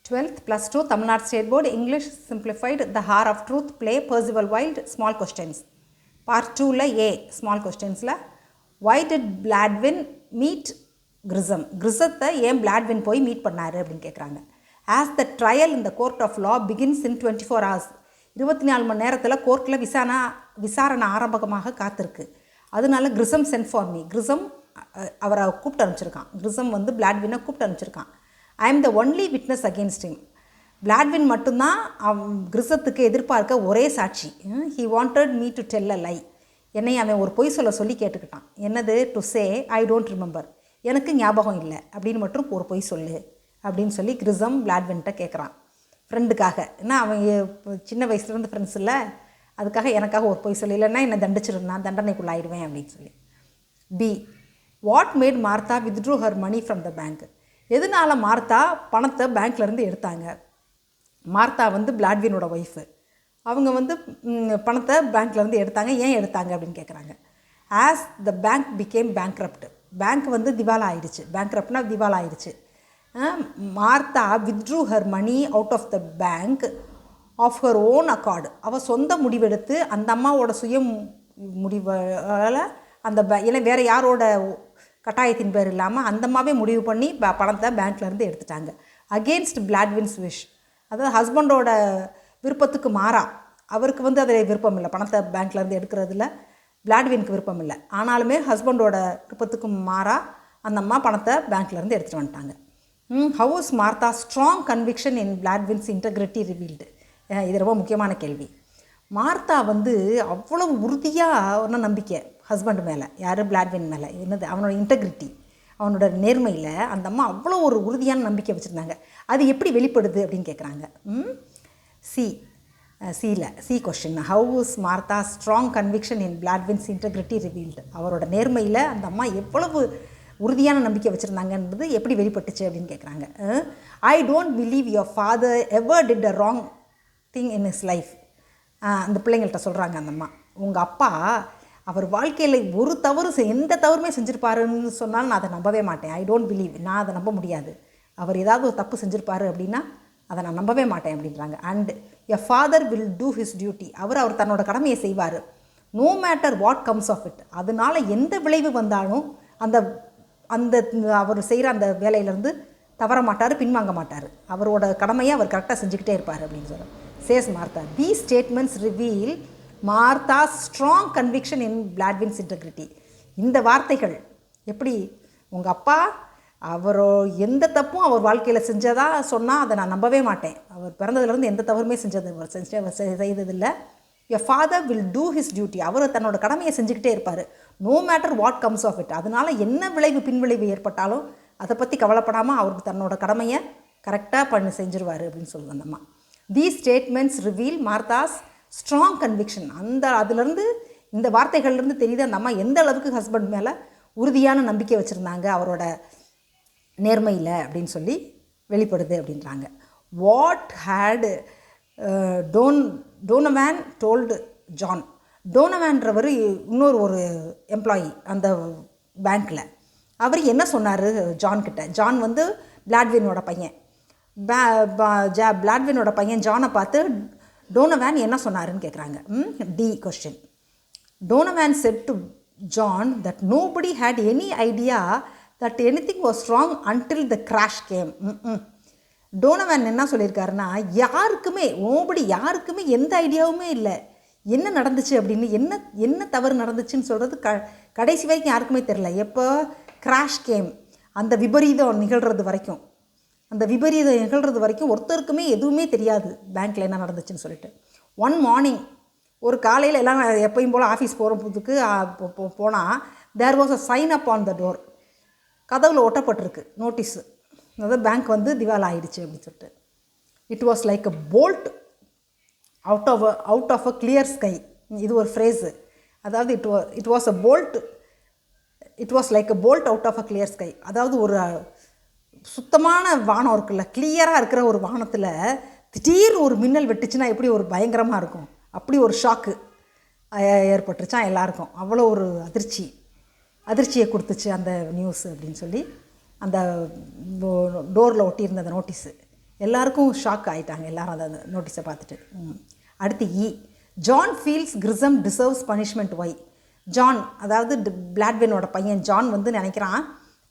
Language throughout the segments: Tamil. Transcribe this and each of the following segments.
12th plus 2 Tamil Nadu State Board English Simplified The Hour of Truth Play Percival Wilde Small Questions Part 2 la A Small Questions la Why did Bladwin meet Grissom? Grissத்தை ஏன் Bladwin போய் மீட் பண்ணாரு அப்படின்னு கேட்குறாங்க. As the trial in the court of law begins in 24 hours 24 மணி நேரத்தில் கோர்ட்டில் விசாரணை ஆரம்பமாக காத்திருக்கு. அதனால Grissom sent for me. Grissom அவரை கூப்பிட்டு அனுப்பிச்சிருக்கான். Grissom வந்து Bladwin கூப்பிட்டு அனுப்பிச்சிருக்கான். I am the only witness against him. Bladwin மட்டும்தான் கிறிஸத்துக்கு எதிர்பார்க்க ஒரே சாட்சி. He wanted me to tell a lie. என்னை அவன் ஒரு பொய் சொல்லி கேட்டுக்கிட்டான். என்னது? To say I don't remember, எனக்கு ஞாபகம் இல்லை அப்படின்னு மட்டும் ஒரு பொய் சொல்லு அப்படின்னு சொல்லி கிறிஸம் Bladwinட்ட கேட்குறான். ஃப்ரெண்டுக்காக. ஏன்னா அவன் சின்ன வயசுலேருந்து ஃப்ரெண்ட்ஸ் இல்லை, அதுக்காக எனக்காக ஒரு பொய் சொல்லி, இல்லைன்னா என்னை தண்டிச்சிருந்தான், தண்டனைக்குள்ளாயிடுவேன் அப்படின்னு சொல்லி. B. What made Martha வித்ட்ரூ her money from the bank? எதனால் மார்த்தா பணத்தை பேங்க்லேருந்து எடுத்தாங்க? மார்த்தா வந்து Bladwinோட ஒய்ஃபு. அவங்க வந்து பணத்தை பேங்க்லேருந்து எடுத்தாங்க. ஏன் எடுத்தாங்க அப்படின்னு கேட்குறாங்க. As the bank became bankrupt. Bank வந்து திவாலா ஆயிடுச்சு. பேங்க்ரப்ட்னா திவாலா ஆயிடுச்சு. Martha வித்ட்ரூ her money out of the bank of her own accord. அவள் சொந்த முடிவெடுத்து அந்த அம்மாவோட சுய முடிவால் அந்த இல்லை வேறு யாரோட கட்டாயத்தின் பேர் இல்லாமல் அந்தமாகவே முடிவு பண்ணி பணத்தை பேங்க்லேருந்து எடுத்துட்டாங்க. Against Bladwin's wish. அதாவது ஹஸ்பண்டோட விருப்பத்துக்கு மாறா. அவருக்கு வந்து அதில் விருப்பம் இல்லை, பணத்தை பேங்க்லேருந்து எடுக்கிறதுல Bladwinக்கு விருப்பம் இல்லை. ஆனாலுமே ஹஸ்பண்டோட விருப்பத்துக்கு மாறா அந்த அம்மா பணத்தை பேங்க்லேருந்து எடுத்துகிட்டு வந்துட்டாங்க. How is Martha strong conviction in Bladwin's integrity revealed? இது ரொம்ப முக்கியமான கேள்வி. மார்த்தா வந்து அவ்வளோ உறுதியாக நம்பிக்கை ஹஸ்பண்ட் மேலே, யார் Bladwin மேலே. என்னது? அவனோட இன்டெகிரிட்டி, அவனோட நேர்மையில் அந்த அம்மா அவ்வளோ ஒரு உறுதியான நம்பிக்கை வச்சுருந்தாங்க. அது எப்படி வெளிப்படுது அப்படின்னு கேட்குறாங்க. C question. How is Martha strong conviction in Bladwin's integrity revealed? அவரோட நேர்மையில் அந்த அம்மா எவ்வளவு உறுதியான நம்பிக்கை வச்சுருந்தாங்கன்றது எப்படி வெளிப்பட்டுச்சு அப்படின்னு கேட்குறாங்க. I don't believe your father ever did a wrong thing in his life. அந்த பிள்ளைங்கள்ட்ட சொல்கிறாங்க அந்த அம்மா, உங்கள் அப்பா அவர் வாழ்க்கையில் ஒரு தவறு எந்த தவறுமே செஞ்சுருப்பாருன்னு சொன்னாலும் நான் அதை நம்பவே மாட்டேன். ஐ டோன்ட் பிலீவ், நான் அதை நம்ப முடியாது. அவர் ஏதாவது ஒரு தப்பு செஞ்சுருப்பாரு அப்படின்னா அதை நான் நம்பவே மாட்டேன் அப்படின்றாங்க. And a father will do his duty. அவர் தன்னோட கடமையை செய்வார். No matter what comes of it. அதனால் எந்த விளைவு வந்தாலும் அந்த அந்த அவர் செய்கிற அந்த வேலையிலேருந்து தவற மாட்டார், பின்வாங்க மாட்டார். அவரோட கடமையை அவர் கரெக்டாக செஞ்சுக்கிட்டே இருப்பார் அப்படின்னு சொல்கிறார். Says Martha. These statements reveal Martha's strong conviction in Bladwin's integrity. இந்த வார்த்தைகள் எப்படி? உங்கள் அப்பா அவரோ எந்த தப்பும் அவர் வாழ்க்கையில் செஞ்சதாக சொன்னால் அதை நான் நம்பவே மாட்டேன். அவர் பிறந்ததுலேருந்து எந்த தவறுமே செய்ததில்லை. A father will do his duty. அவர் தன்னோட கடமையை செஞ்சுக்கிட்டே இருப்பார். No matter what comes of it. அதனால் என்ன விளைவு பின்விளைவு ஏற்பட்டாலும் அதை பற்றி கவலைப்படாமல் அவருக்கு தன்னோட கடமையை கரெக்டாக செஞ்சுருவார் அப்படின்னு சொல்லுவாங்க அந்த அம்மா. These statements reveal Martha's strong conviction. அதுலேருந்து இந்த வார்த்தைகள்லேருந்து தெரியுது அந்த அம்மா எந்த அளவுக்கு ஹஸ்பண்ட் மேலே உறுதியான நம்பிக்கை வச்சுருந்தாங்க அவரோட நேர்மையில் அப்படின்னு சொல்லி வெளிப்படுது அப்படின்றாங்க. What had Donovan told John? டோனவான்றவர் ஒரு எம்ப்ளாயி அந்த பேங்க்கில். அவர் என்ன சொன்னார் ஜான்கிட்ட? ஜான் வந்து Bladwinோட பையன். Bladwinோட பையன் ஜானை பார்த்து டோனவான் என்ன சொன்னாருன்னு கேட்குறாங்க. D question. Donovan said to John that nobody had any idea that anything was wrong until the crash came. Donovan என்ன சொல்லியிருக்காருன்னா, யாருக்குமே எந்த ஐடியாவுமே இல்லை என்ன நடந்துச்சு அப்படின்னு, என்ன தவறு நடந்துச்சுன்னு சொல்கிறது கடைசி வரைக்கும் யாருக்குமே தெரில. எப்போ கிராஷ் கேம், அந்த விபரீதம் நிகழ்கிறது வரைக்கும் ஒருத்தருக்குமே எதுவுமே தெரியாது பேங்க்கில் என்ன நடந்துச்சுன்னு சொல்லிட்டு. ஒன் மார்னிங், ஒரு காலையில் எல்லாம் எப்பயும் போல் ஆஃபீஸ் போகிறதுக்கு போனால் there was a sign up on the door. கதவில் ஒட்டப்பட்டிருக்கு நோட்டீஸு, அதாவது பேங்க் வந்து திவாலா ஆகிடுச்சு அப்படின்னு சொல்லிட்டு. It was like a bolt out of a clear sky. இது ஒரு ஃப்ரேஸு. அதாவது it was like a bolt out of a clear sky. அதாவது ஒரு சுத்தமான வானம் இருக்குல்ல, கிளியராக இருக்கிற ஒரு வானத்தில் திடீர்னு ஒரு மின்னல் வெட்டுச்சுன்னா எப்படி ஒரு பயங்கரமாக இருக்கும், அப்படி ஒரு ஷாக்கு ஏற்பட்டுருச்சான் எல்லாருக்கும். அவ்வளோ ஒரு அதிர்ச்சியை கொடுத்துச்சு அந்த நியூஸ் அப்படின்னு சொல்லி அந்த டோரில் ஒட்டியிருந்த அந்த நோட்டீஸு. எல்லாருக்கும் ஷாக் ஆகிட்டாங்க, எல்லாரும் அதை நோட்டீஸை பார்த்துட்டு. அடுத்து E, John feels Grisham deserves punishment why. John, அதாவது பிளாட்வினோட பையன் ஜான் வந்து நினைக்கிறான்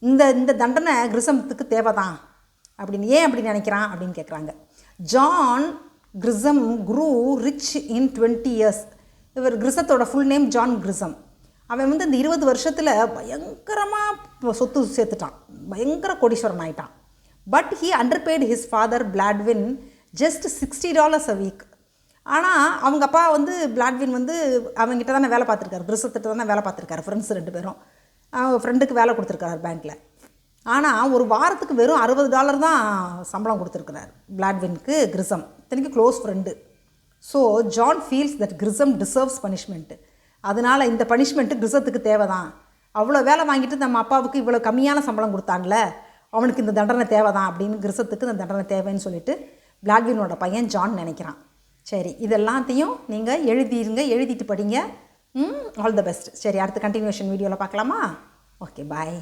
இந்த தண்டனை கிரிசம்த்துக்கு தேவை தான் அப்படின்னு. ஏன் அப்படி நினைக்கிறான் அப்படின்னு கேட்குறாங்க. John Grisham grew rich in 20 years. இவர் கிரிசத்தோட ஃபுல் நேம் ஜான் கிரிசம். அவன் வந்து இந்த 20 வருஷத்தில் பயங்கரமாக சொத்து சேர்த்துட்டான், பயங்கர கோடீஸ்வரன் ஆகிட்டான். But he underpaid his father Bladwin just $60 a week. ஆனால் அவங்க அப்பா வந்து பிளாட்வின் வந்து அவங்ககிட்ட தானே வேலை பார்த்துருக்காரு, கிரிசத்திட்ட தானே வேலை பார்த்துருக்காரு. ஃப்ரெண்ட்ஸ் 2 பேரும் ஃப்ரெண்டுக்கு வேலை கொடுத்துருக்காரு பேங்க்கில். ஆனால் ஒரு வாரத்துக்கு வெறும் $60 தான் சம்பளம் கொடுத்துருக்குறாரு பிளாட்வின்க்கு கிரிசம், இத்தனைக்கு close friend. So John feels that Grisham deserves punishment. அதனால் இந்த பனிஷ்மெண்ட்டு கிரிசத்துக்கு தேவை தான். அவ்வளோ வேலை வாங்கிட்டு நம்ம அப்பாவுக்கு இவ்வளோ கம்மியான சம்பளம் கொடுத்தான்ல, அவனுக்கு இந்த தண்டனை தேவை தான் அப்படின்னு கிரிசத்துக்கு இந்த தண்டனை தேவைன்னு சொல்லிட்டு பிளாட்வினோட பையன் ஜான் நினைக்கிறான். சரி, இதெல்லாத்தையும் நீங்கள் எழுதிட்டு படிங்க. All the best. சரி, அடுத்த கண்டினியூஷன் வீடியோவில் பார்க்கலாமா? ஓகே, பாய்.